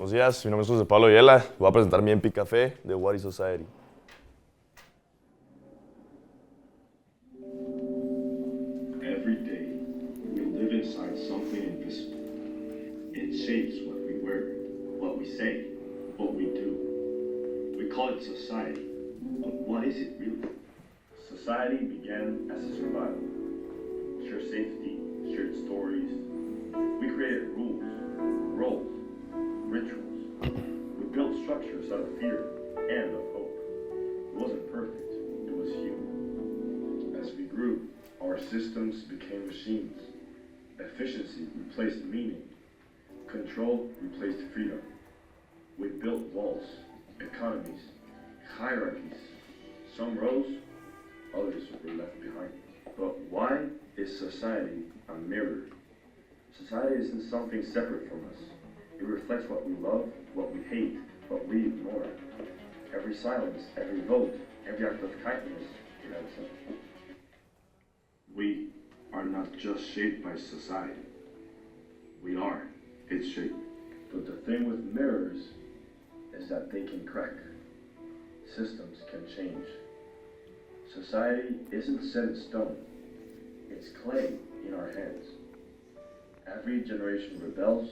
Buenos días, mi nombre es José Pablo Ayala. Voy a presentar mi MPCafé de What is Society. Every day, we live inside something invisible. It shapes what we wear, what we say, what we do. We call it society, but what is it really? Society began as a survival. Shared safety, shared stories. We created rules, roles, rituals. We built structures out of fear and of hope. It wasn't perfect, it was human. As we grew, our systems became machines. Efficiency replaced meaning. Control replaced freedom. We built walls, economies, hierarchies. Some rose, others were left behind. But why is society a mirror? Society isn't something separate from us. It reflects what we love, what we hate, what we ignore. Every silence, every vote, every act of kindness, it adds up. We are not just shaped by society. We are its shape. But the thing with mirrors is that they can crack. Systems can change. Society isn't set in stone. It's clay in our hands. Every generation rebels,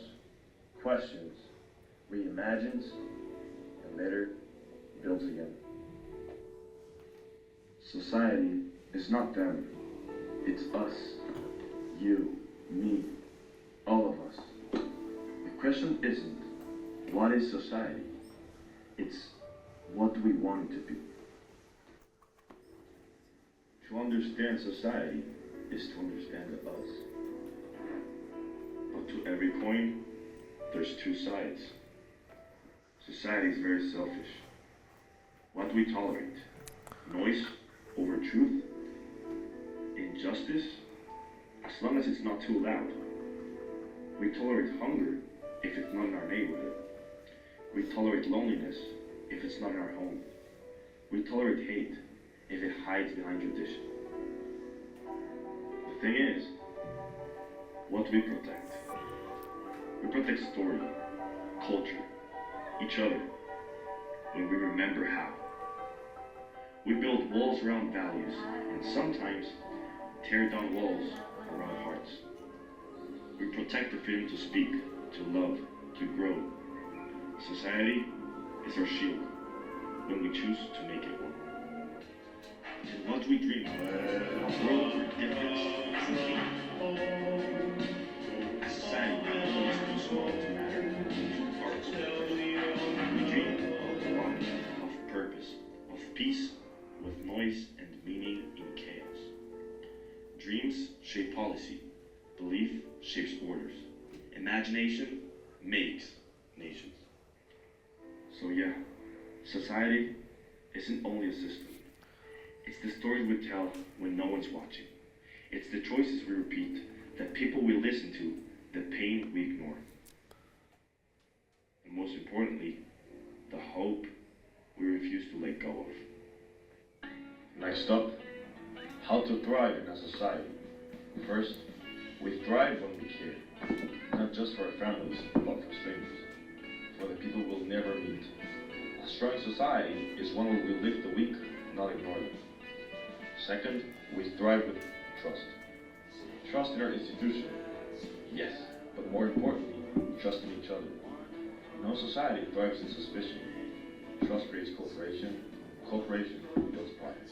questions, reimagines, and later builds again. Society is not them. It's us, you, me, all of us. The question isn't, what is society? It's, what do we want it to be? To understand society is to understand us. But to every coin, there's two sides. Society is very selfish. What do we tolerate? Noise over truth? Injustice? As long as it's not too loud. We tolerate hunger if it's not in our neighborhood. We tolerate loneliness if it's not in our home. We tolerate hate if it hides behind tradition. The thing is, what do we protect? We protect story, culture, each other, when we remember how. We build walls around values, and sometimes tear down walls around hearts. We protect the freedom to speak, to love, to grow. Society is our shield when we choose to make it one. And what we dream of, a world where difference is key. Society is too small to matter, too powerful to push. We dream of one, of purpose, of peace, with noise and meaning in chaos. Dreams shape policy. Belief shapes orders. Imagination makes nations. So yeah, society isn't only a system. It's the stories we tell when no one's watching. It's the choices we repeat, the people we listen to, the pain we ignore. And most importantly, the hope we refuse to let go of. Next up, how to thrive in a society. First, we thrive when we care, not just for our families, but for strangers, for the people we'll never meet. A strong society is one where we lift the weak, not ignore them. Second, we thrive with trust. Trust in our institution, yes, but more importantly, trust in each other. No society thrives in suspicion. Trust creates cooperation, cooperation builds progress.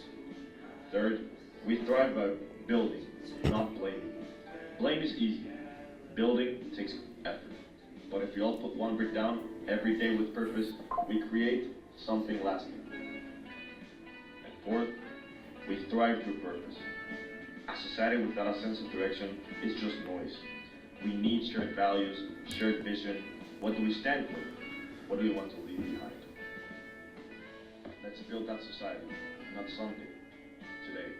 Third, we thrive by building, not blaming. Blame is easy. Building takes effort. But if we all put one brick down every day with purpose, we create something lasting. And fourth, we thrive through purpose. A society without a sense of direction is just noise. We need shared values, shared vision. What do we stand for? What do we want to leave behind? Let's build that society, not someday, today,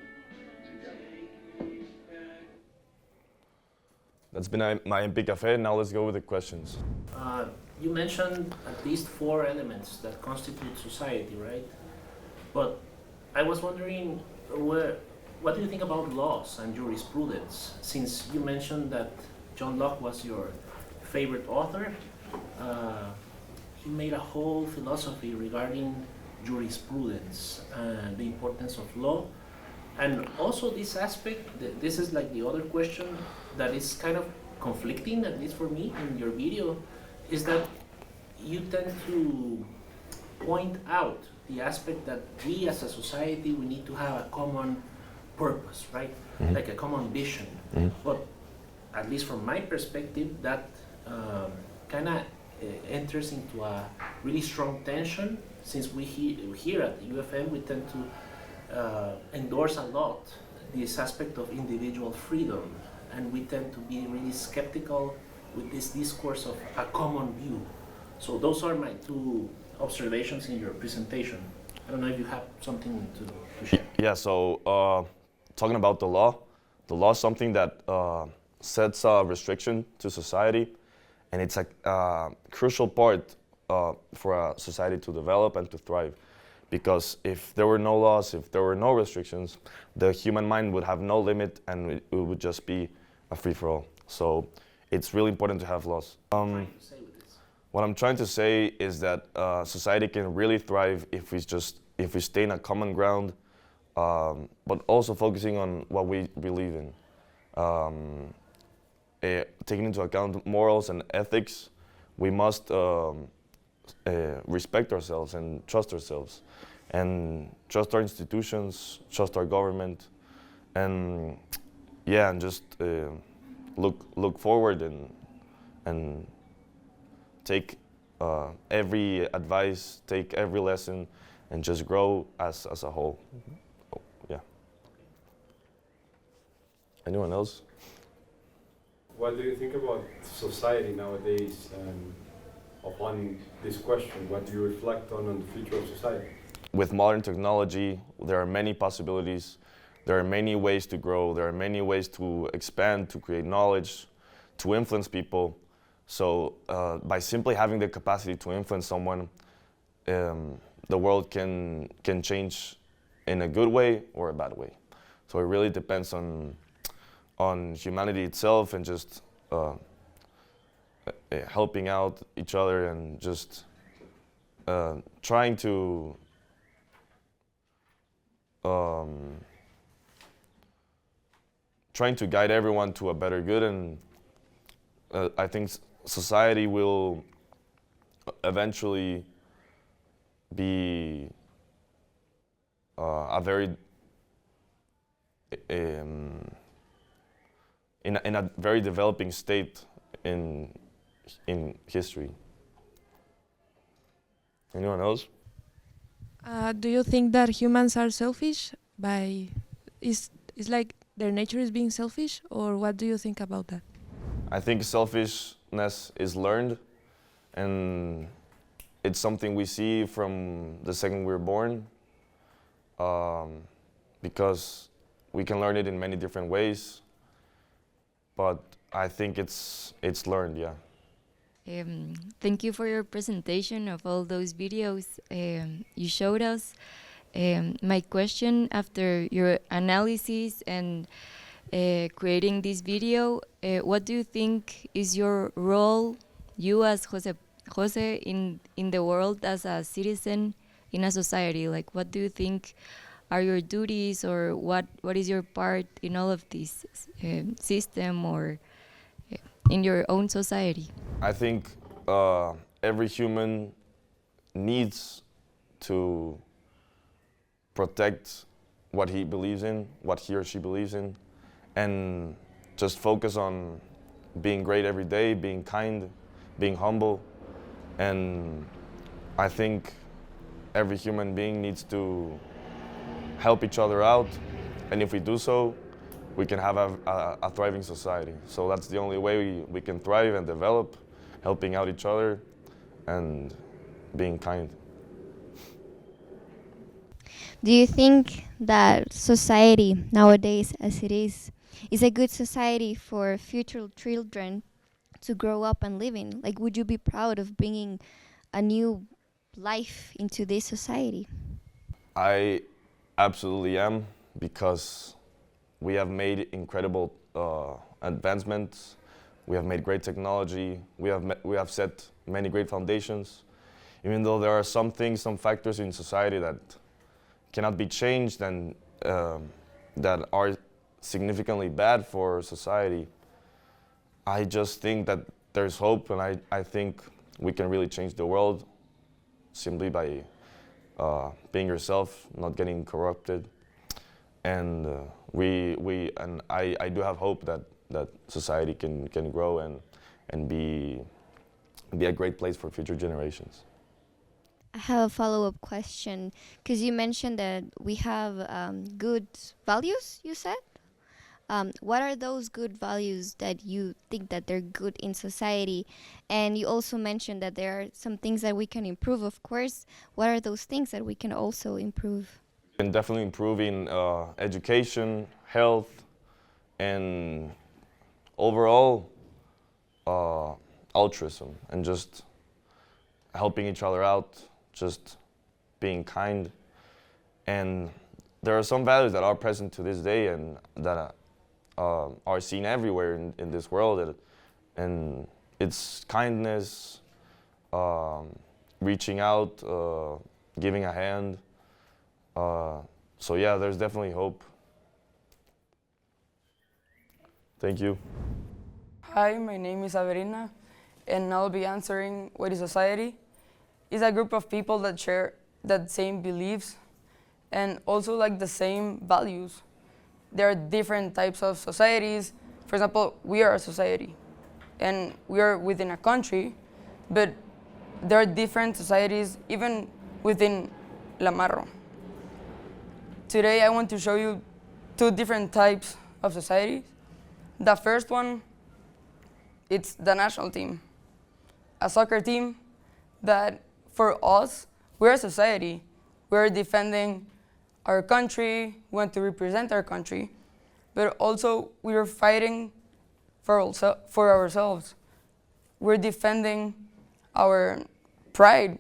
together. That's been my MPCafé. Now let's go with the questions. You mentioned at least 4 elements that constitute society, right? But I was wondering, what do you think about laws and jurisprudence? Since you mentioned that John Locke was your favorite author, he made a whole philosophy regarding jurisprudence and the importance of law. And also this aspect, this is like the other question that is kind of conflicting, at least for me, in your video, is that you tend to point out the aspect that we as a society, we need to have a common purpose, right? Like a common vision. But at least from my perspective, that kind of enters into a really strong tension, since we here at UFM, we tend to endorse a lot this aspect of individual freedom, and we tend to be really skeptical with this discourse of a common view. So those are my two observations in your presentation. I don't know if you have something to share. Yeah, so talking about the law is something that sets a restriction to society, and it's a crucial part for a society to develop and to thrive. Because if there were no laws, if there were no restrictions, the human mind would have no limit, and it would just be a free-for-all. So it's really important to have laws. What I'm trying to say is that society can really thrive if we stay in a common ground, but also focusing on what we believe in. Taking into account morals and ethics, we must respect ourselves and trust ourselves, and trust our institutions, trust our government, and just look forward and take every advice, take every lesson, and just grow as a whole. Oh, yeah. Anyone else? What do you think about society nowadays? Upon this question, what do you reflect on the future of society? With modern technology, there are many possibilities. There are many ways to grow. There are many ways to expand, to create knowledge, to influence people. So by simply having the capacity to influence someone, the world can change in a good way or a bad way. So it really depends on humanity itself, and just helping out each other, and just trying to guide everyone to a better good. And I think society will eventually be a very in a very developing state in history. Anyone else? Do you think that humans are selfish? Is like their nature is being selfish, or what do you think about that? I think selfishness is learned, and it's something we see from the second we're born, because we can learn it in many different ways, but I think it's learned, yeah. Thank you for your presentation of all those videos you showed us. My question, after your analysis and creating this video, what do you think is your role, you as Jose in the world, as a citizen in a society? Like, what do you think are your duties, or what is your part in all of this system, or in your own society? I think every human needs to protect what he believes in, what he or she believes in, and just focus on being great every day, being kind, being humble. And I think every human being needs to help each other out, and if we do so, we can have a thriving society. So that's the only way we can thrive and develop, helping out each other and being kind. Do you think that society nowadays, as it is a good society for future children to grow up and live in? Like, would you be proud of bringing a new life into this society? I absolutely am, because we have made incredible advancements. We have made great technology. We have set many great foundations, even though there are some things, some factors in society that cannot be changed and that are significantly bad for society, I just think that there's hope, and I think we can really change the world simply by being yourself, not getting corrupted. And I do have hope that society can grow and be a great place for future generations. I have a follow-up question, because you mentioned that we have good values, you said? What are those good values that you think that they're good in society? And you also mentioned that there are some things that we can improve, of course. What are those things that we can also improve? We can definitely improve in education, health, and overall altruism, and just helping each other out, just being kind. And there are some values that are present to this day and that are seen everywhere in this world, and it's kindness, reaching out, giving a hand. So yeah, there's definitely hope. Thank you. Hi, my name is Averina, and I'll be answering what is society. It's a group of people that share that same beliefs and also like the same values. There are different types of societies. For example, we are a society, and we are within a country, but there are different societies even within La Marro. Today I want to show you two different types of societies. The first one, it's the national team, a soccer team that for us, we're a society. We're defending our country, we want to represent our country, but also we're fighting for ourselves. We're defending our pride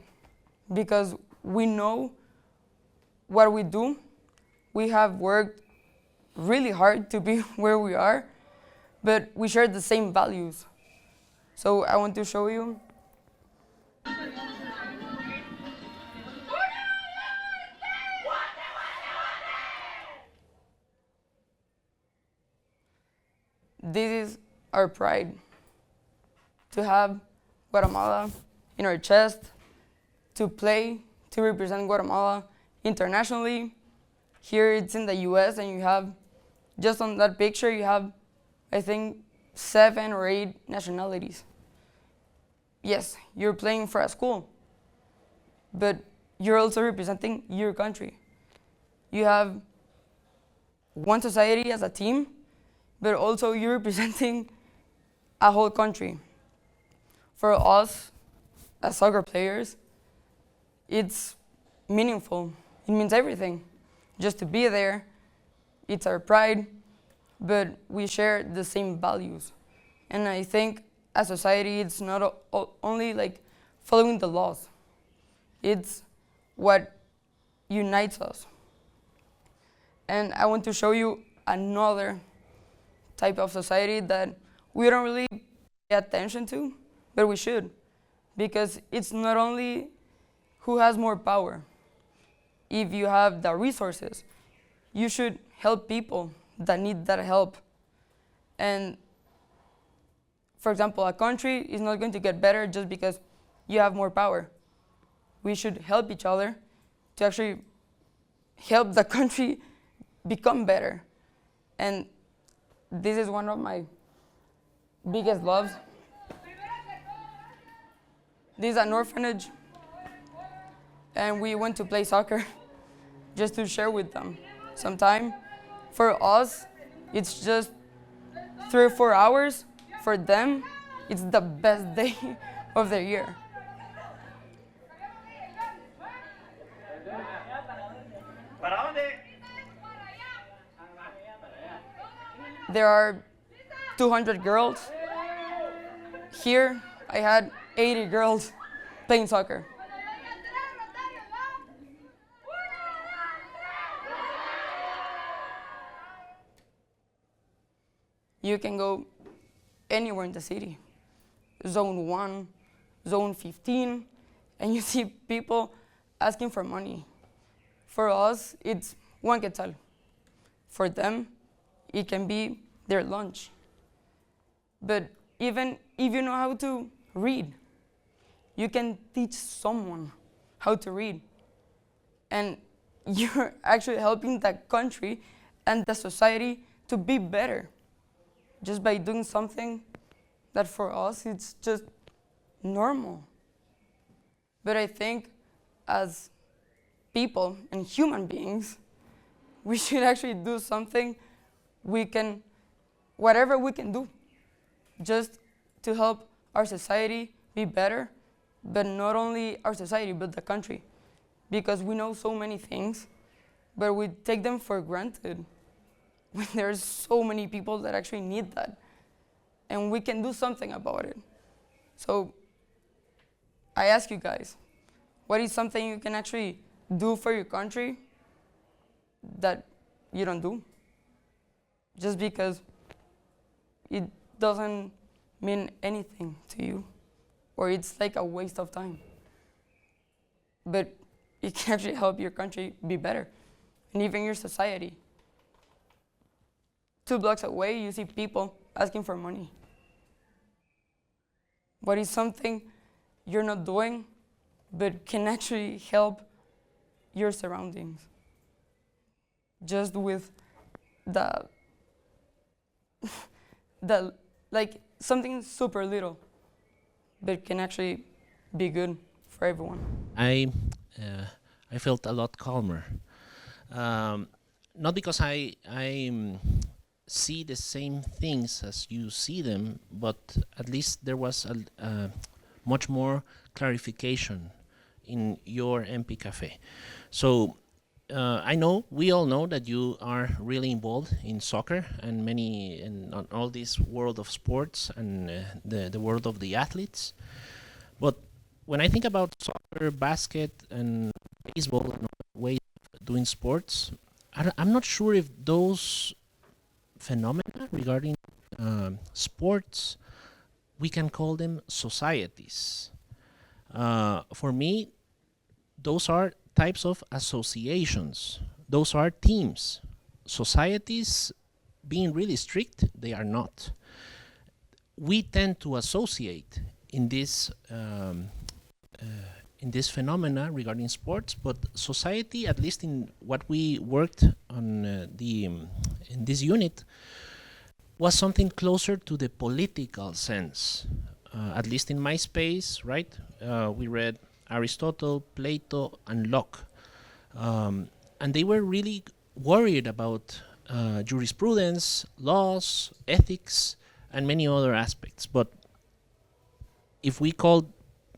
because we know what we do. We have worked really hard to be where we are, but we share the same values. So I want to show you. This is our pride, to have Guatemala in our chest, to play, to represent Guatemala internationally. Here it's in the US, and you have, just on that picture, you have, I think, 7 or 8 nationalities. Yes, you're playing for a school, but you're also representing your country. You have one society as a team, but also you're representing a whole country. For us, as soccer players, it's meaningful. It means everything. Just to be there, it's our pride, but we share the same values. And I think as society, it's not only like following the laws. It's what unites us. And I want to show you another type of society that we don't really pay attention to, but we should, because it's not only who has more power. If you have the resources, you should help people that need that help. And for example, a country is not going to get better just because you have more power. We should help each other to actually help the country become better. And this is one of my biggest loves. This is an orphanage, and we went to play soccer just to share with them some time. For us, it's just 3 or 4 hours. For them, it's the best day of the year. There are 200 girls. Here, I had 80 girls playing soccer. You can go anywhere in the city. Zone 1, Zone 15, and you see people asking for money. For us, it's 1 quetzal. For them, it can be their lunch. But even if you know how to read, you can teach someone how to read. And you're actually helping the country and the society to be better just by doing something that for us it's just normal. But I think as people and human beings, we should actually do something whatever we can do, just to help our society be better, but not only our society, but the country. Because we know so many things, but we take them for granted when there's so many people that actually need that. And we can do something about it. So I ask you guys, what is something you can actually do for your country that you don't do? Just because it doesn't mean anything to you, or it's like a waste of time. But it can actually help your country be better, and even your society. 2 blocks away, you see people asking for money. What is something you're not doing, but can actually help your surroundings? Just with the like something super little, but can actually be good for everyone. I felt a lot calmer. Not because I see the same things as you see them, but at least there was a much more clarification in your MPCafé. So we all know that you are really involved in soccer and in all this world of sports and the world of the athletes. But when I think about soccer, basket, and baseball and ways of doing sports, I'm not sure if those phenomena regarding sports, we can call them societies. For me, those are types of associations. Those are teams. Societies, being really strict, they are not. We tend to associate in this phenomena regarding sports, but society, at least in what we worked on in this unit, was something closer to the political sense. At least in my space, right? We read Aristotle, Plato, and Locke. And they were really worried about jurisprudence, laws, ethics, and many other aspects. But if we call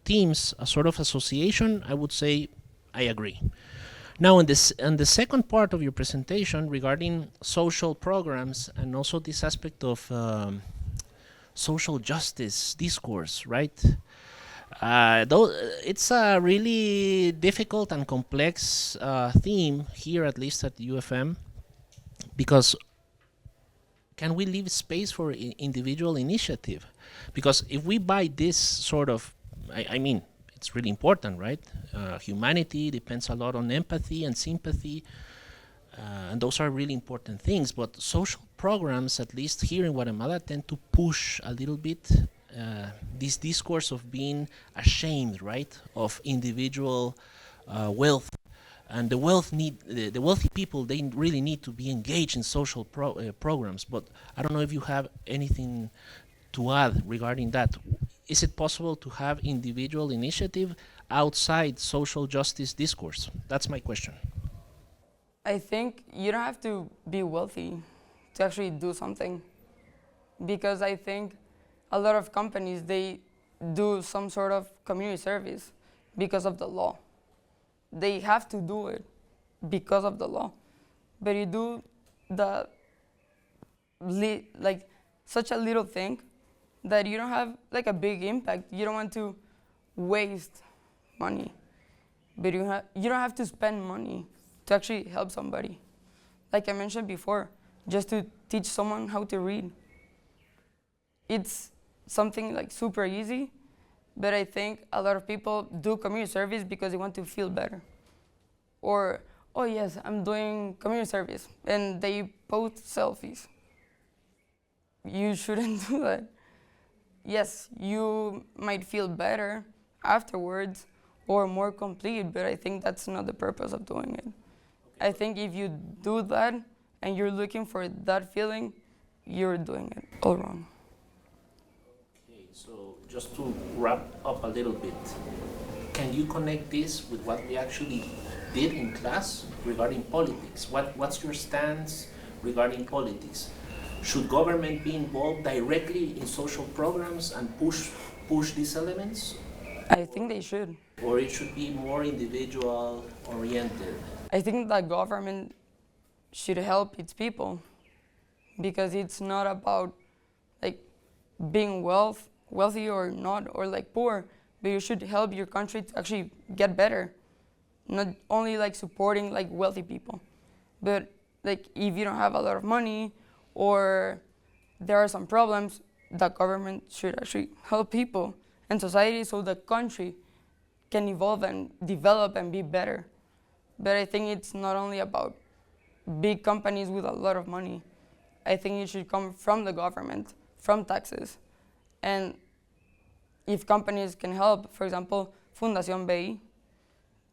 teams a sort of association, I would say I agree. Now, in the second part of your presentation regarding social programs and also this aspect of social justice discourse, right? Though it's a really difficult and complex theme here, at least at the UFM, because can we leave space for individual initiative? Because if we buy this sort of, I mean, it's really important, right? Humanity depends a lot on empathy and sympathy, and those are really important things. But social programs, at least here in Guatemala, tend to push a little bit this discourse of being ashamed, right, of individual wealth. And the wealthy people, they really need to be engaged in social programs. But I don't know if you have anything to add regarding that. Is it possible to have individual initiative outside social justice discourse? That's my question. I think you don't have to be wealthy to actually do something, because I think a lot of companies, they do some sort of community service because of the law. They have to do it because of the law. But you do such a little thing that you don't have like a big impact. You don't want to waste money, but you don't have to spend money to actually help somebody. Like I mentioned before, just to teach someone how to read. It's something like super easy, But I think a lot of people do community service because they want to feel better. Or, oh yes, I'm doing community service, and they post selfies. You shouldn't do that. Yes, you might feel better afterwards or more complete, but I think that's not the purpose of doing it. I think if you do that and you're looking for that feeling, you're doing it all wrong. Okay, so just to wrap up a little bit, can you connect this with what we actually did in class regarding politics? What's your stance regarding politics? Should government be involved directly in social programs and push these elements? I think they should. Or it should be more individual oriented? I think that government should help its people because it's not about like being wealthy or not, or like poor, but you should help your country to actually get better. Not only like supporting like wealthy people, but like if you don't have a lot of money or there are some problems, the government should actually help people and society so the country can evolve and develop and be better. But I think it's not only about big companies with a lot of money. I think it should come from the government, from taxes. And if companies can help, for example, Fundación BI,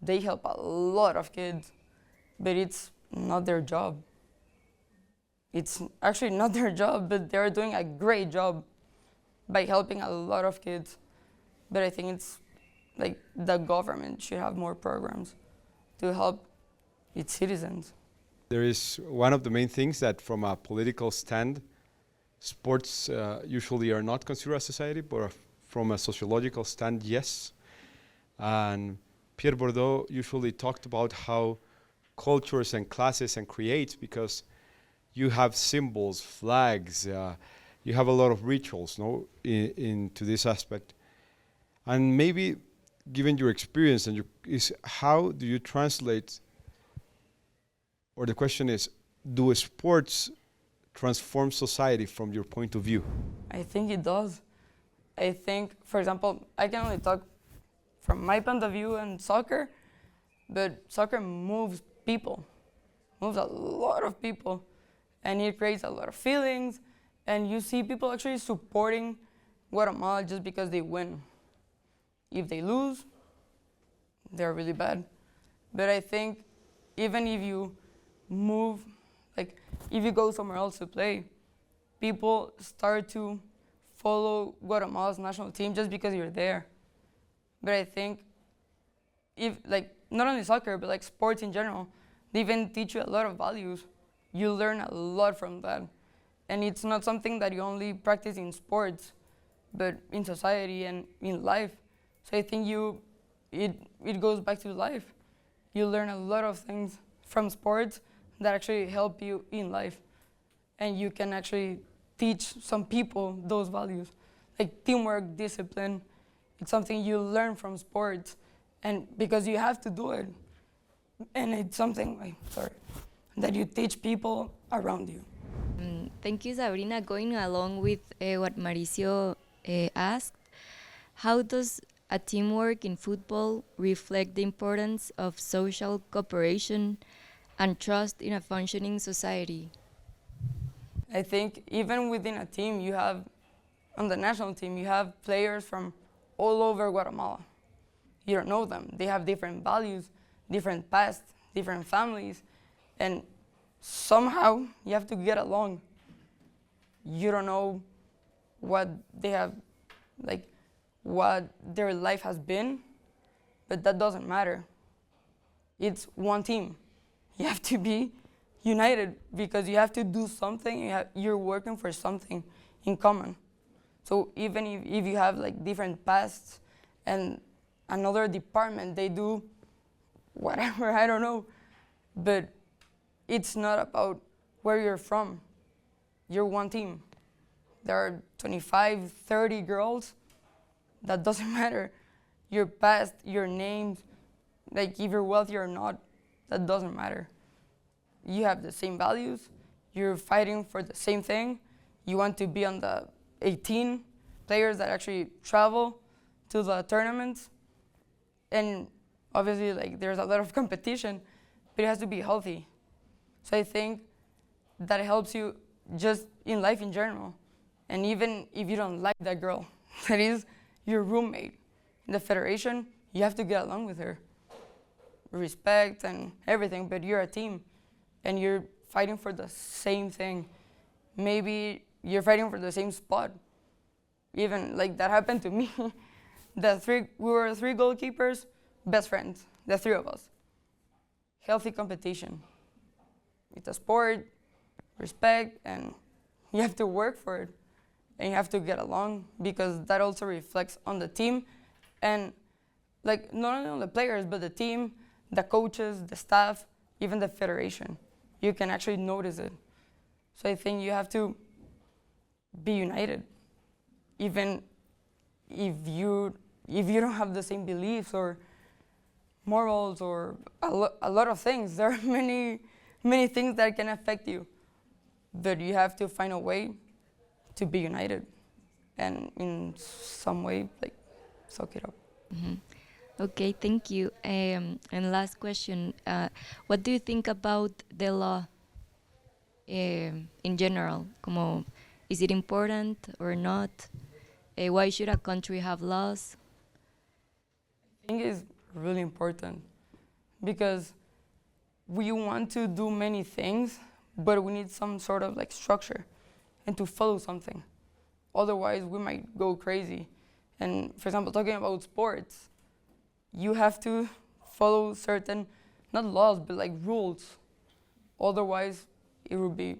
they help a lot of kids, but it's not their job. It's actually not their job, but they're doing a great job by helping a lot of kids. But I think it's like the government should have more programs to help its citizens. There is one of the main things that from a political stand, sports usually are not considered a society, but from a sociological stand, yes. And Pierre Bourdieu usually talked about how cultures and classes and creates, because you have symbols, flags, you have a lot of rituals, no, into this aspect. And maybe, given your experience, and is how do you translate, or the question is, do sports transform society from your point of view? I think it does. I think, for example, I can only talk from my point of view in soccer, but soccer moves people, moves a lot of people, and it creates a lot of feelings, and you see people actually supporting Guatemala just because they win. If they lose, they're really bad. But I think even if you move, like if you go somewhere else to play, people start to follow Guatemala's national team just because you're there. But I think if like not only soccer, but like sports in general, they even teach you a lot of values. You learn a lot from that. And it's not something that you only practice in sports, but in society and in life. So I think it goes back to life. You learn a lot of things from sports that actually help you in life. And you can actually teach some people those values, like teamwork, discipline. It's something you learn from sports, and because you have to do it. And it's something, that you teach people around you. Thank you, Sabrina. Going along with what Mauricio asked, how does a teamwork in football reflect the importance of social cooperation and trust in a functioning society? I think even within a team, you have, on the national team, you have players from all over Guatemala. You don't know them. They have different values, different past, different families, and somehow you have to get along. You don't know what they have, like what their life has been, but that doesn't matter. It's one team. You have to be united because you have to do something. You're working for something in common. So even if you have like different pasts and another department, they do whatever, I don't know. But it's not about where you're from. You're one team. There are 25, 30 girls. That doesn't matter. Your past, your names, like if you're wealthy or not, that doesn't matter. You have the same values. You're fighting for the same thing. You want to be on the 18 players that actually travel to the tournaments, and obviously like there's a lot of competition, but it has to be healthy. So I think that helps you just in life in general. And even if you don't like that girl, that is your roommate in the federation, you have to get along with her. Respect and everything, but you're a team and you're fighting for the same thing. Maybe you're fighting for the same spot. Even like that happened to me. We were 3 goalkeepers, best friends, the 3 of us. Healthy competition. It's a sport, respect, and you have to work for it. And you have to get along, because that also reflects on the team, and like not only on the players, but the team, the coaches, the staff, even the federation. You can actually notice it. So I think you have to be united, even if you don't have the same beliefs or morals or a lot of things. There are many things that can affect you, but you have to find a way to be united, and in some way, like, suck it up. Mm-hmm. Okay, thank you. And last question, what do you think about the law in general? Como, is it important or not? Why should a country have laws? I think it's really important, because we want to do many things, but we need some sort of like structure and to follow something. Otherwise, we might go crazy. And for example, talking about sports, you have to follow certain, not laws, but like rules. Otherwise, it would be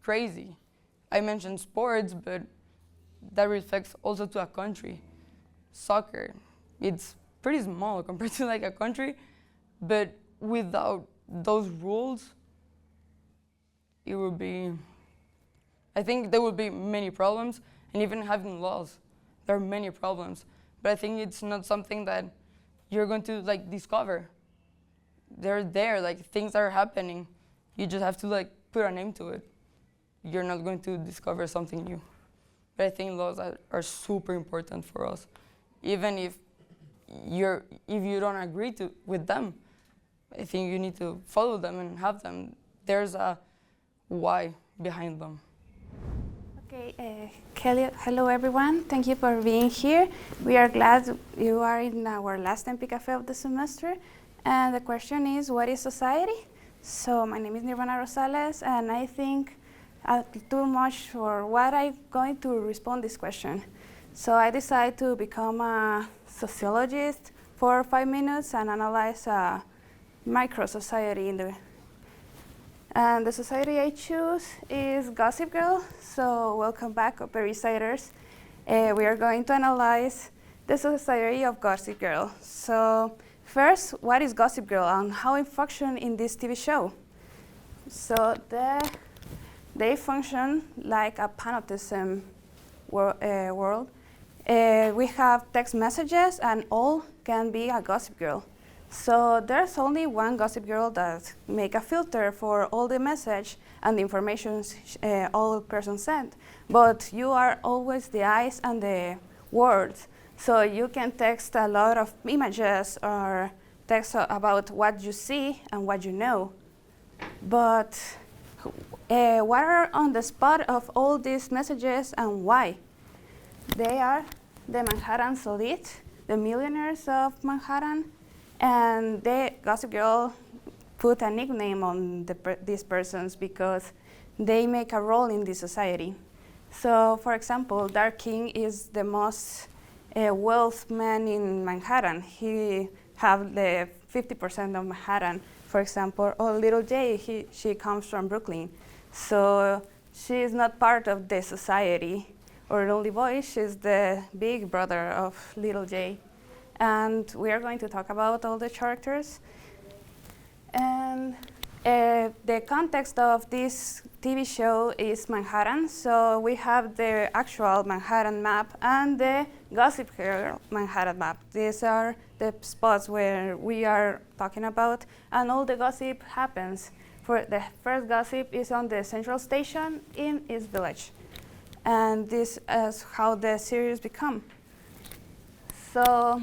crazy. I mentioned sports, but that reflects also to a country. Soccer, it's pretty small compared to like a country, but without those rules, it would be, I think there would be many problems, and even having laws, there are many problems. But I think it's not something that you're going to like discover. They're there, like things are happening. You just have to like put a name to it. You're not going to discover something new. But I think laws are super important for us. Even if you don't agree with them, I think you need to follow them and have them. There's a why behind them. Okay, hello everyone. Thank you for being here. We are glad you are in our last MPCafé of the semester. And the question is, what is society? So my name is Nirvana Rosales, and I think too much for what I'm going to respond this question. So I decided to become a sociologist for 5 minutes and analyze a micro society in the. And the society I choose is Gossip Girl. So welcome back, Upper-Eastsiders. We are going to analyze the society of Gossip Girl. So first, what is Gossip Girl and how it functions in this TV show? So they function like a panoptism world. We have text messages, and all can be a Gossip Girl. So there's only one Gossip Girl that make a filter for all the message and the information all persons send. But you are always the eyes and the words. So you can text a lot of images or text about what you see and what you know. But what are on the spot of all these messages and why? They are the Manhattan elite, the millionaires of Manhattan, and the Gossip Girl put a nickname on these persons because they make a role in the society. So, for example, Dark King is the most wealthy man in Manhattan. He have the 50% of Manhattan. For example, or Little J, she comes from Brooklyn. So she is not part of the society. Or Lonely Boy, she's the big brother of Little J. And we are going to talk about all the characters. And the context of this TV show is Manhattan. So we have the actual Manhattan map and the Gossip Girl Manhattan map. These are the spots where we are talking about, and all the gossip happens. For the first gossip is on the Central Station in East Village. And this is how the series become. So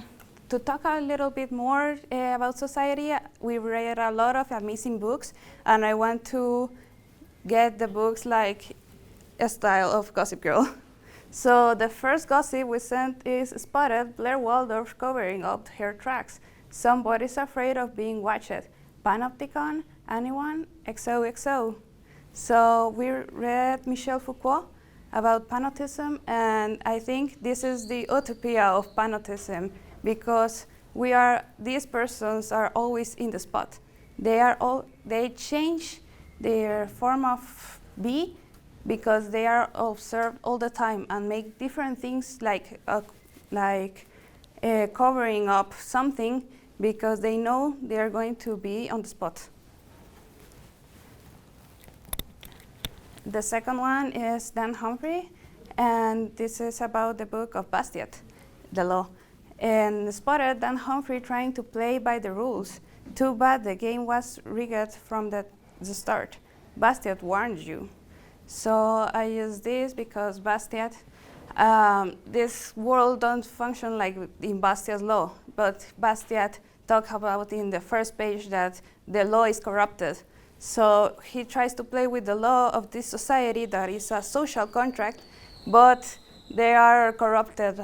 to talk a little bit more about society, we read a lot of amazing books, and I want to get the books like a style of Gossip Girl. So the first gossip we sent is spotted Blair Waldorf covering up her tracks. Somebody's afraid of being watched. Panopticon, anyone? XOXO. So we read Michel Foucault about panoptism, and I think this is the utopia of panoptism, because these persons are always in the spot. They change their form of be because they are observed all the time and make different things like covering up something because they know they are going to be on the spot. The second one is Dan Humphrey, and this is about the book of Bastiat, the law. And spotted Dan Humphrey trying to play by the rules. Too bad the game was rigged from the start. Bastiat warned you. So I use this because Bastiat, this world don't function like in Bastiat's law, but Bastiat talked about in the first page that the law is corrupted. So he tries to play with the law of this society that is a social contract, but they are corrupted.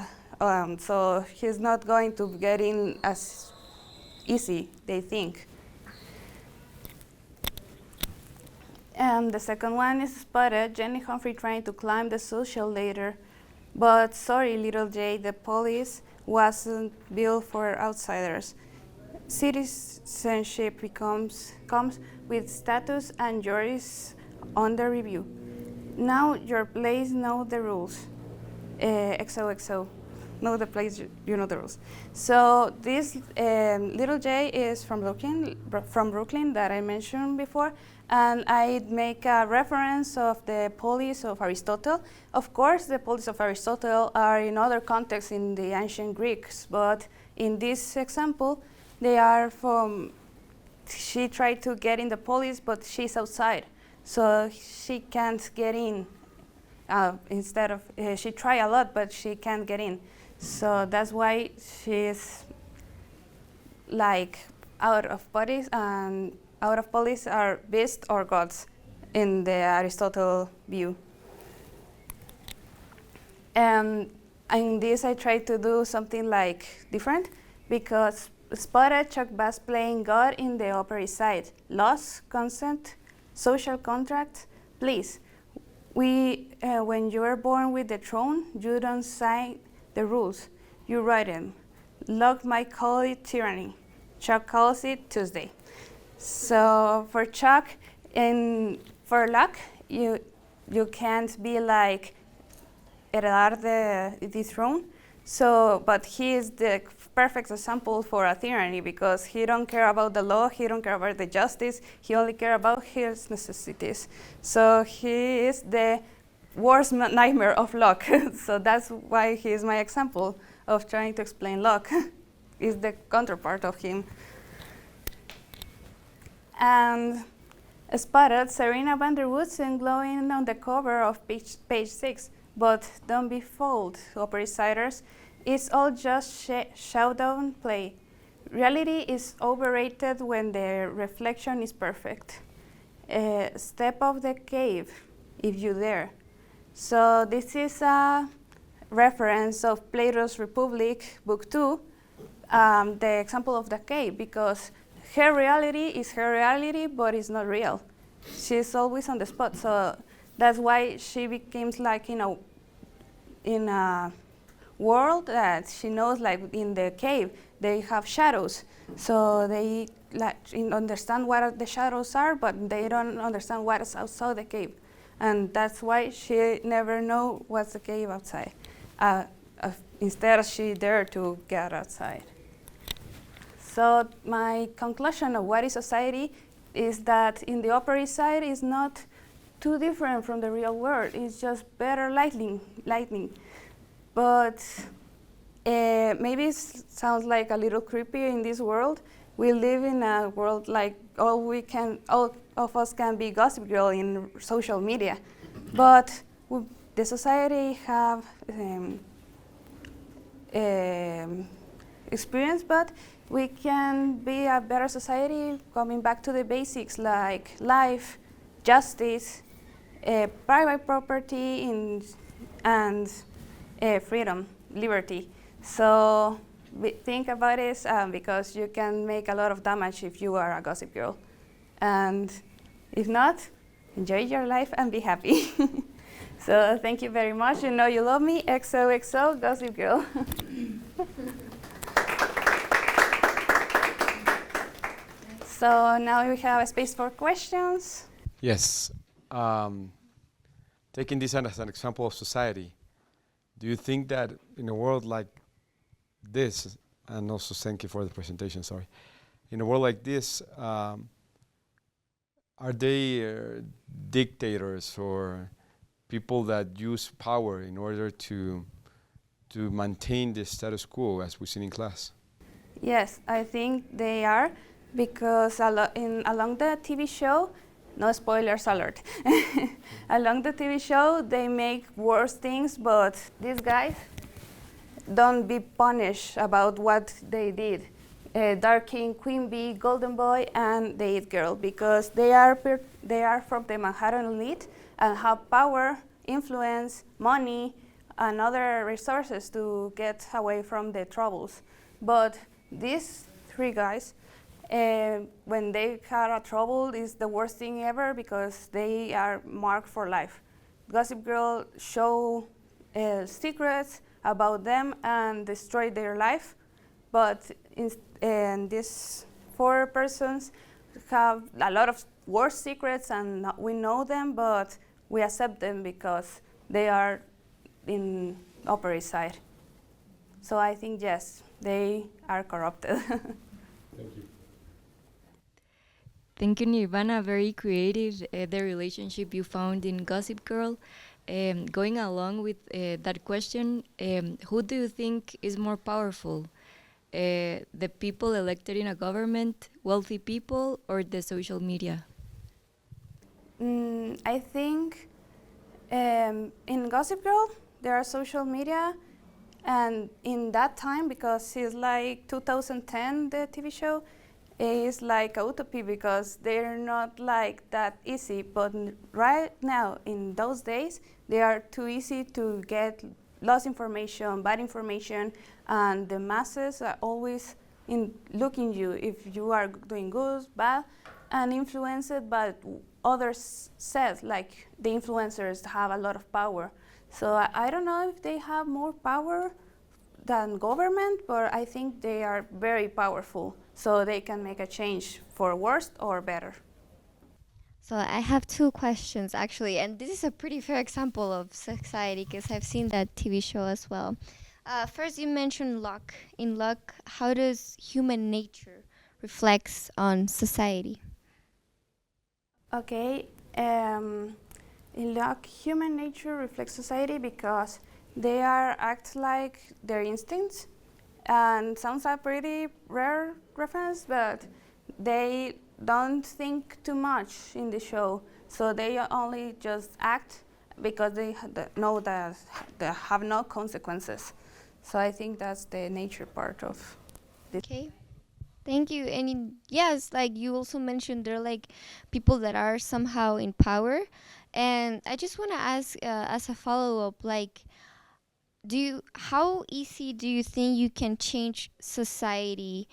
So he's not going to get in as easy, they think. And the second one is spotted Jenny Humphrey trying to climb the social ladder. But sorry, little J, the police wasn't built for outsiders. Citizenship comes with status and yours under review. Now your place know the rules. XOXO. Know the place, you know the rules. So this little J is from Brooklyn that I mentioned before, and I make a reference of the polis of Aristotle. Of course, the polis of Aristotle are in other contexts in the ancient Greeks, but in this example, they are from, she tried to get in the polis, but she's outside, so she can't get in. She tried a lot, but she can't get in. So that's why she's like out of bodies, and out of bodies are beasts or gods in the Aristotle view. And in this I tried to do something like different, because spotted Chuck Bass playing God in the Upper East Side. Loss, consent, social contract, please. When you are born with the throne, you don't sign the rules, you write them. Locke might call it tyranny. Chuck calls it Tuesday. So for Chuck, for Locke, you can't be like heredar the throne. So, but he is the perfect example for a tyranny, because he don't care about the law, he don't care about the justice, he only cares about his necessities. So he is the worst nightmare of Locke. So that's why he is my example of trying to explain Locke. Is the counterpart of him. And spotted Serena van der Woodsen glowing on the cover of page 6. But don't be fooled, Upper East Siders. It's all just showdown play. Reality is overrated when the reflection is perfect. Step off the cave, if you dare. So this is a reference of Plato's Republic, Book 2, the example of the cave, because her reality is her reality, but it's not real. She's always on the spot, so that's why she becomes like in a world that she knows, like in the cave, they have shadows. So they understand what the shadows are, but they don't understand what is outside the cave. And that's why she never knows what's the cave outside. Instead, she dared to get outside. So my conclusion of what is society is that in the Upper East Side is not too different from the real world. It's just better lighting. But maybe it sounds like a little creepy in this world. We live in a world like all of us can be Gossip Girl in social media. But the society have experience, but we can be a better society coming back to the basics like life, justice, private property, and freedom, liberty. So think about it because you can make a lot of damage if you are a gossip girl. And if not, enjoy your life and be happy. So thank you very much. You know you love me. XOXO, Gossip Girl. So now we have a space for questions. Yes. Taking this as an example of society, do you think that in a world like this, and also thank you for the presentation, sorry. In a world like this, are they dictators or people that use power in order to maintain the status quo as we've seen in class? Yes, I think they are, because along the TV show, no spoilers alert, along the TV show they make worse things, but these guys don't be punished about what they did. Dark King, Queen Bee, Golden Boy, and the It Girl, because they are from the Manhattan elite and have power, influence, money, and other resources to get away from the troubles. But these three guys, when they had a trouble, is the worst thing ever because they are marked for life. Gossip Girl show secrets about them and destroy their life, but these four persons have a lot of worse secrets, and we know them, but we accept them because they are in opposite side. So I think yes, they are corrupted. Thank you. Thank you, Nirvana. Very creative, the relationship you found in Gossip Girl. Going along with that question, who do you think is more powerful? The people elected in a government, wealthy people, or the social media? I think in Gossip Girl, there are social media, and in that time, because it's like 2010, the TV show, it's like a utopia because they're not like that easy. But right now, in those days, they are too easy to get lost information, bad information, and the masses are always looking you if you are doing good, bad, and influenced by others said, like the influencers have a lot of power. So I don't know if they have more power than government, but I think they are very powerful, so they can make a change for worse or better. So I have two questions actually, and this is a pretty fair example of society because I've seen that TV show as well. First, you mentioned luck. In luck, how does human nature reflects on society? Okay, in luck, human nature reflects society because they act like their instincts, and sounds a pretty rare reference, but they don't think too much in the show, so they only just act because they know that they have no consequences. So I think that's the nature part of this. Okay. Thank you. And yes, like you also mentioned, there are like people that are somehow in power, and I just want to ask as a follow-up, like, how easy do you think you can change society,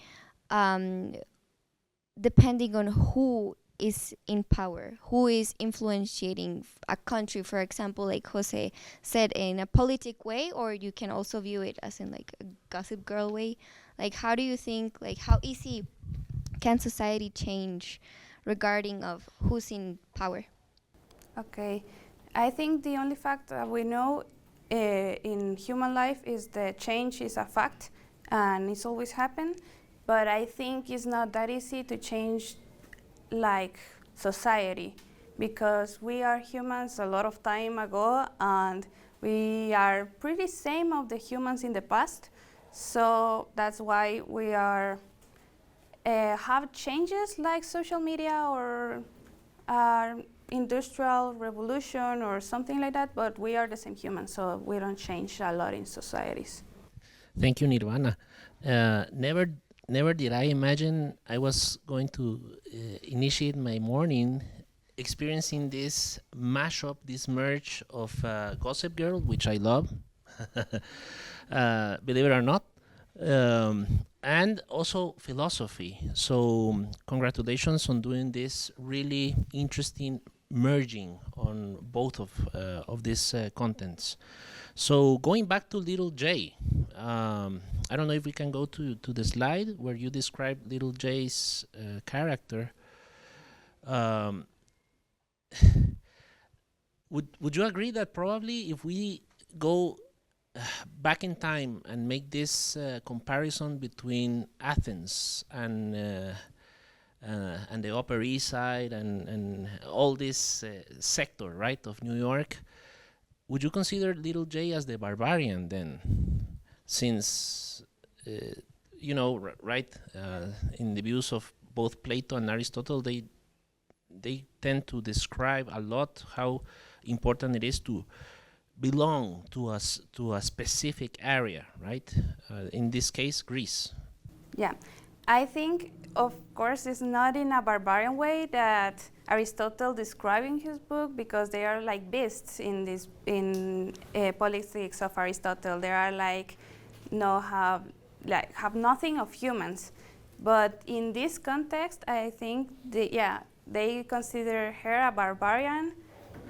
depending on who is in power, who is influencing a country, for example, like Jose said, in a politic way, or you can also view it as in like a Gossip Girl way. Like, how do you think, like, how easy can society change regarding of who's in power? Okay, I think the only fact that we know in human life is that change is a fact and it's always happened, but I think it's not that easy to change like society because we are humans a lot of time ago and we are pretty same of the humans in the past, so that's why we are have changes like social media or industrial revolution or something like that, but we are the same humans, so we don't change a lot in societies. Thank you, Nirvana. Never did I imagine I was going to initiate my morning experiencing this mashup, this merge of Gossip Girl, which I love, believe it or not, and also philosophy. So congratulations on doing this really interesting merging on both of these contents. So going back to Little J, I don't know if we can go to the slide where you describe Little J's character. Would you agree that probably if we go back in time and make this comparison between Athens and the Upper East Side and all this sector, right, of New York, would you consider Little J as the barbarian then? Since, right, in the views of both Plato and Aristotle, they tend to describe a lot how important it is to belong to a specific area, right? In this case, Greece. Yeah, I think, of course, it's not in a barbarian way that Aristotle described in his book, because they are like beasts in politics of Aristotle. They are like have nothing of humans. But in this context, I think they consider her a barbarian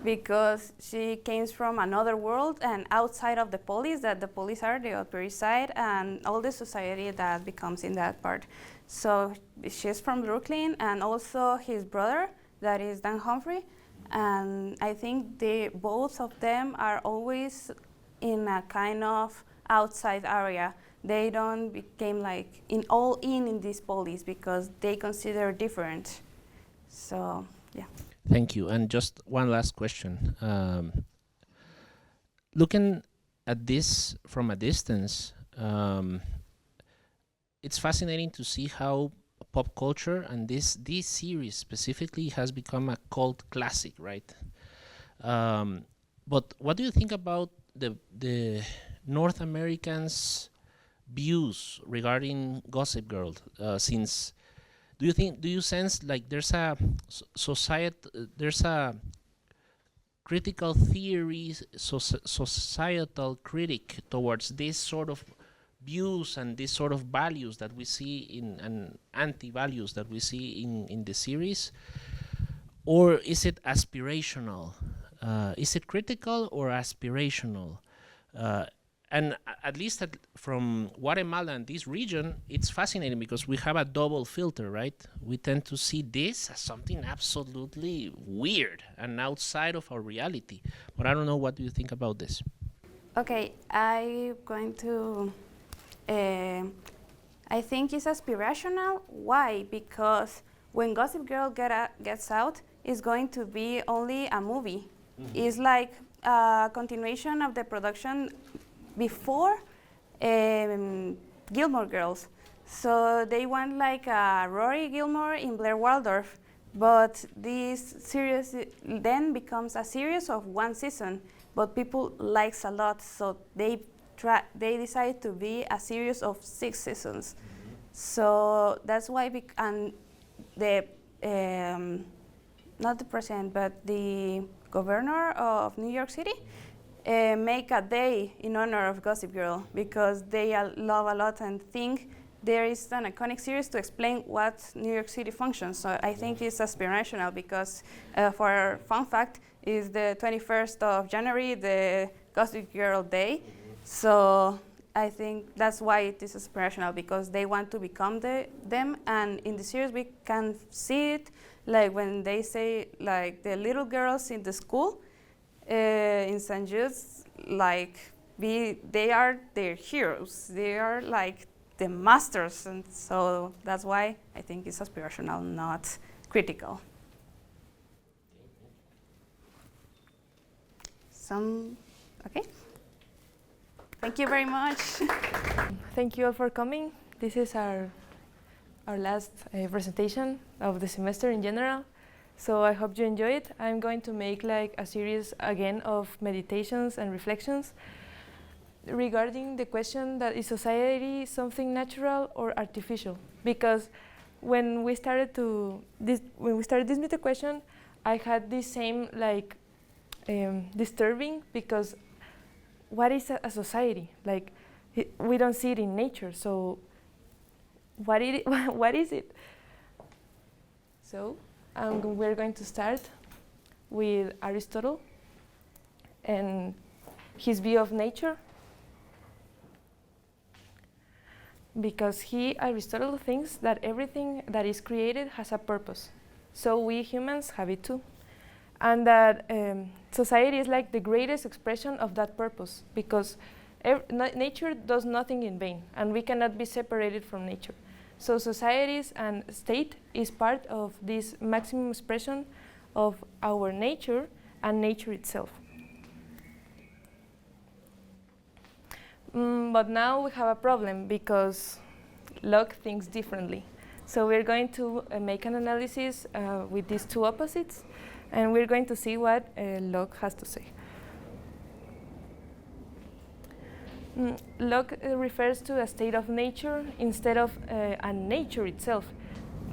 because she came from another world and outside of the police, that the police are the Upper East Side and all the society that becomes in that part. So she's from Brooklyn, and also his brother, that is Dan Humphrey. And I think both of them are always in a kind of outside area. They don't become like in this police because they consider different. So, yeah. Thank you. And just one last question. Looking at this from a distance, it's fascinating to see how pop culture and this series specifically has become a cult classic, right? But what do you think about the North Americans' views regarding Gossip Girl? Since do you sense like there's a there's a critical theory, societal critic towards this sort of views and these sort of values that we see in, and anti-values that we see in the series? Or is it aspirational? Is it critical or aspirational? And at least from Guatemala and this region, it's fascinating because we have a double filter, right? We tend to see this as something absolutely weird and outside of our reality. But I don't know, what do you think about this? Okay, I'm going to... I think it's aspirational. Why? Because when Gossip Girl gets out, it's going to be only a movie. Mm-hmm. It's like a continuation of the production before Gilmore Girls. So they want like a Rory Gilmore in Blair Waldorf, but this series then becomes a series of one season, but people likes a lot, so they decide to be a series of 6 seasons. Mm-hmm. So that's why, and the not the president, but the governor of New York City make a day in honor of Gossip Girl, because they love a lot and think there is an iconic series to explain what New York City functions. So I think it's aspirational because, for fun fact, is the 21st of January, the Gossip Girl Day. Mm-hmm. So I think that's why it is aspirational, because they want to become them. And in the series we can see it, like when they say like the little girls in the school, in St. Jude's, like they are their heroes. They are like the masters, and so that's why I think it's aspirational, not critical. Okay. Thank you very much. Thank you all for coming. This is our last presentation of the semester in general. So I hope you enjoy it. I'm going to make like a series again of meditations and reflections. regarding the question that is society something natural or artificial? Because when we started this meter question, I had this same like disturbing, because what is a society? Like we don't see it in nature, so what is it? So we're going to start with Aristotle and his view of nature, because Aristotle thinks that everything that is created has a purpose. So we humans have it too. And that society is like the greatest expression of that purpose, because nature does nothing in vain, and we cannot be separated from nature. So societies and state is part of this maximum expression of our nature and nature itself. But now we have a problem, because Locke thinks differently. So we're going to make an analysis with these two opposites, and we're going to see what Locke has to say. Locke refers to a state of nature instead of a nature itself.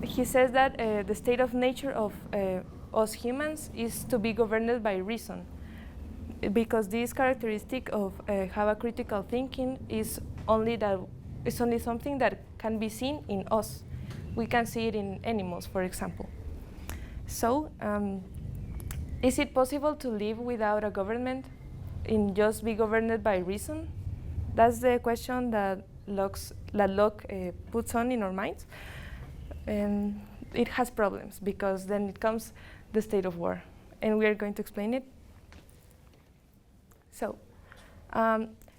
He says that the state of nature of us humans is to be governed by reason, because this characteristic of have a critical thinking is only something that can be seen in us. We can see it in animals, for example. So, is it possible to live without a government and just be governed by reason? That's the question that Locke puts on in our minds. And it has problems, because then it comes the state of war, and we are going to explain it. So,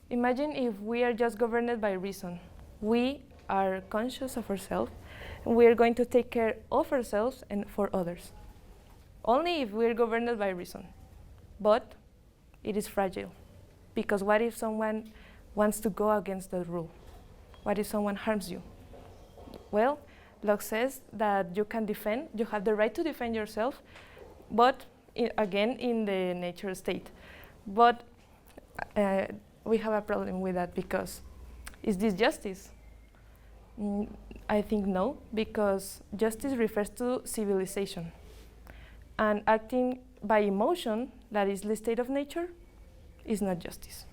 imagine if we are just governed by reason. We are conscious of ourselves, and we are going to take care of ourselves and for others. Only if we are governed by reason. But it is fragile, because what if someone wants to go against the rule? What if someone harms you? Well, Locke says that you have the right to defend yourself, but again in the nature state. But we have a problem with that, because is this justice? I think no, because justice refers to civilization. And acting by emotion, that is the state of nature, is not justice.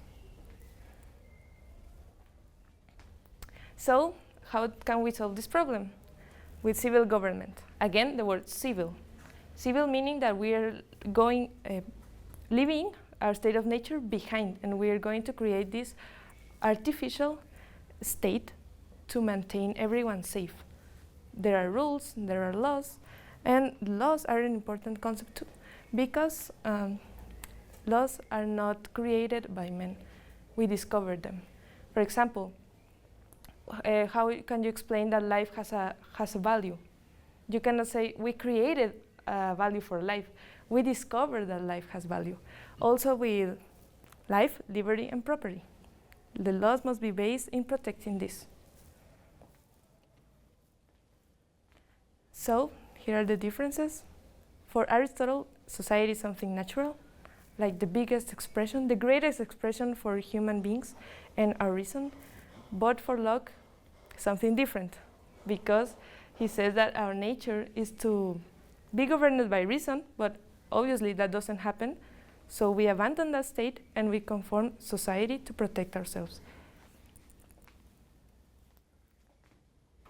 So, how can we solve this problem? With civil government. Again, the word civil. Civil meaning that we are leaving our state of nature behind, and we are going to create this artificial state to maintain everyone safe. There are rules, there are laws, and laws are an important concept too, because laws are not created by men. We discover them. For example, how can you explain that life has a value? You cannot say we created a value for life. We discovered that life has value. Also with life, liberty, and property. The laws must be based in protecting this. So, here are the differences. For Aristotle, society is something natural, like the biggest expression, the greatest expression for human beings and our reason. But for Locke, something different, because he says that our nature is to be governed by reason, but obviously that doesn't happen. So we abandon that state and we conform society to protect ourselves.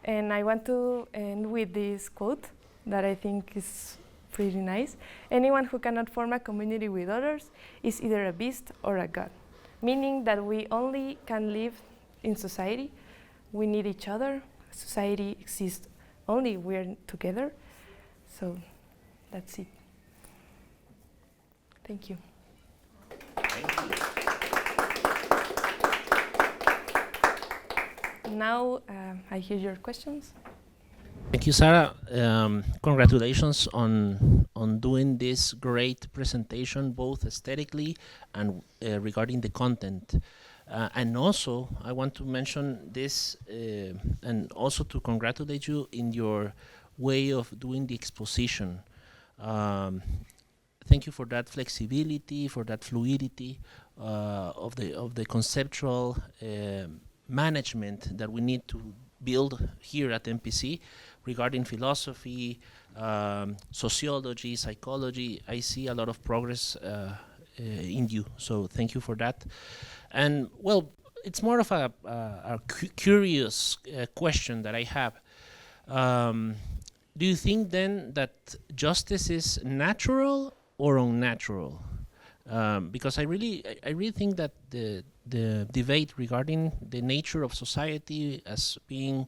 And I want to end with this quote that I think is pretty nice. Anyone who cannot form a community with others is either a beast or a god. Meaning that we only can live in society. We need each other. Society exists only if we're together. So that's it. Thank you. Now I hear your questions. Thank you, Sarah. Congratulations on doing this great presentation, both aesthetically and regarding the content. And also, I want to mention this and also to congratulate you in your way of doing the exposition. thank you for that flexibility, for that fluidity of the conceptual management that we need to build here at MPC regarding philosophy, sociology, psychology. I see a lot of progress in you, so thank you for that. And well, it's more of a curious question that I have. Do you think then that justice is natural or unnatural? Because I really think that the debate regarding the nature of society as being,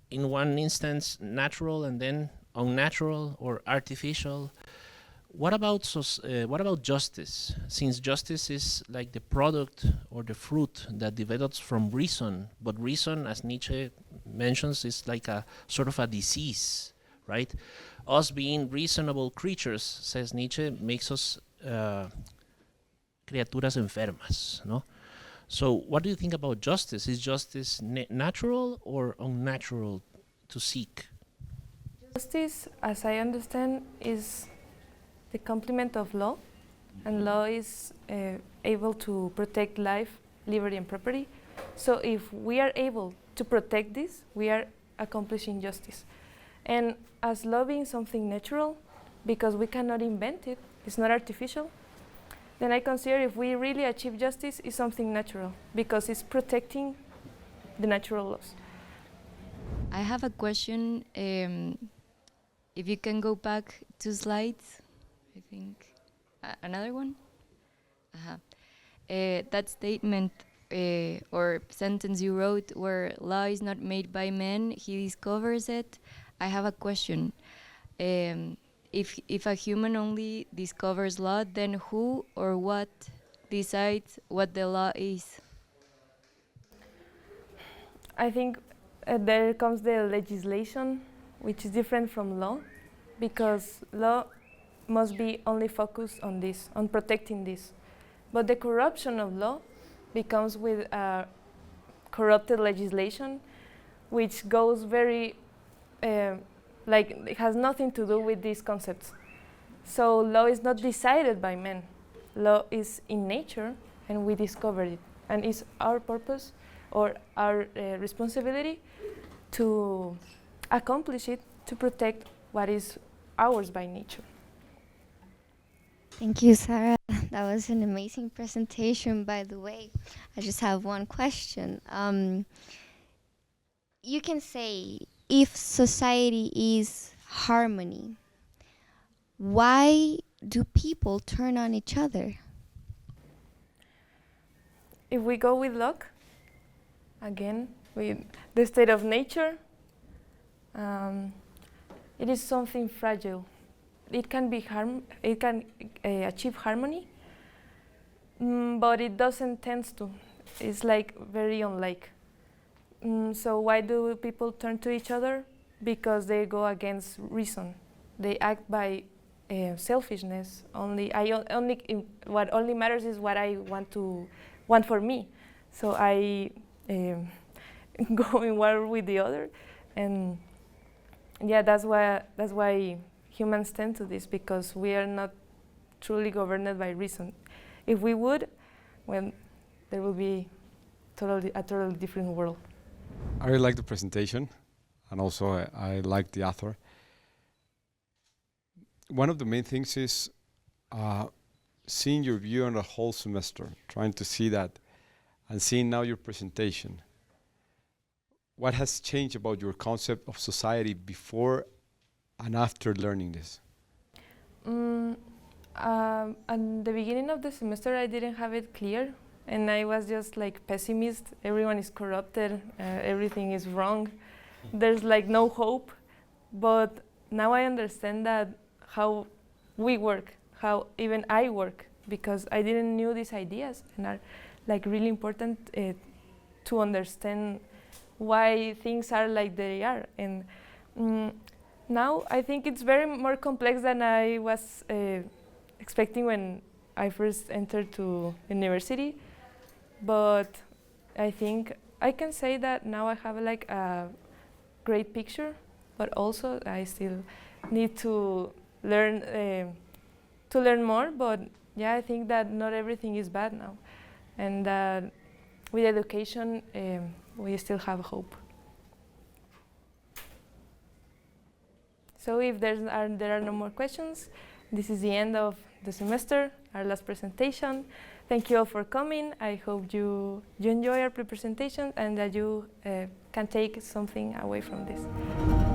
in one instance, natural and then unnatural or artificial. What about justice? Since justice is like the product or the fruit that develops from reason, but reason, as Nietzsche mentions, is like a sort of a disease, right? Us being reasonable creatures, says Nietzsche, makes us criaturas enfermas, no? So what do you think about justice? Is justice natural or unnatural to seek? Justice, as I understand, is the complement of law, and law is able to protect life, liberty, and property. So if we are able to protect this, we are accomplishing justice. And as law being something natural, because we cannot invent it, it's not artificial, then I consider if we really achieve justice, it's something natural, because it's protecting the natural laws. I have a question. If you can go back 2 slides, I think. Another one? That statement or sentence you wrote, where law is not made by man, he discovers it. I have a question. If a human only discovers law, then who or what decides what the law is? I think there comes the legislation, which is different from law, because law must be only focused on this, on protecting this. But the corruption of law becomes with corrupted legislation, which goes very, like, it has nothing to do with these concepts. So law is not decided by men. Law is in nature, and we discovered it. And it's our purpose or our responsibility to accomplish it, to protect what is ours by nature. Thank you, Sarah. That was an amazing presentation, by the way. I just have one question. You can say, if society is harmony, why do people turn on each other? If we go with luck, again, with the state of nature, it is something fragile. It can achieve harmony, but it doesn't tend to. It's like very unlike. So why do people turn to each other? Because they go against reason. They act by selfishness. What only matters is what I want for me. So I go in war with the other, and yeah, that's why humans tend to this, because we are not truly governed by reason. If we would, well, there will be a totally different world. I really like the presentation, and also I like the author. One of the main things is seeing your view on the whole semester, trying to see that, and seeing now your presentation. What has changed about your concept of society before and after learning this? At the beginning of the semester, I didn't have it clear, and I was just like pessimist. Everyone is corrupted, everything is wrong. There's like no hope. But now I understand that how we work, how even I work, because I didn't knew these ideas, and are like really important to understand why things are like they are. And now I think it's very more complex than I was expecting when I first entered to university. But I think I can say that now I have like a great picture, but also I still need to learn to learn more, but yeah, I think that not everything is bad now, and that with education we still have hope. So if there are no more questions, this is the end of the semester, our last presentation. Thank you all for coming. I hope you enjoy our presentation and that you can take something away from this.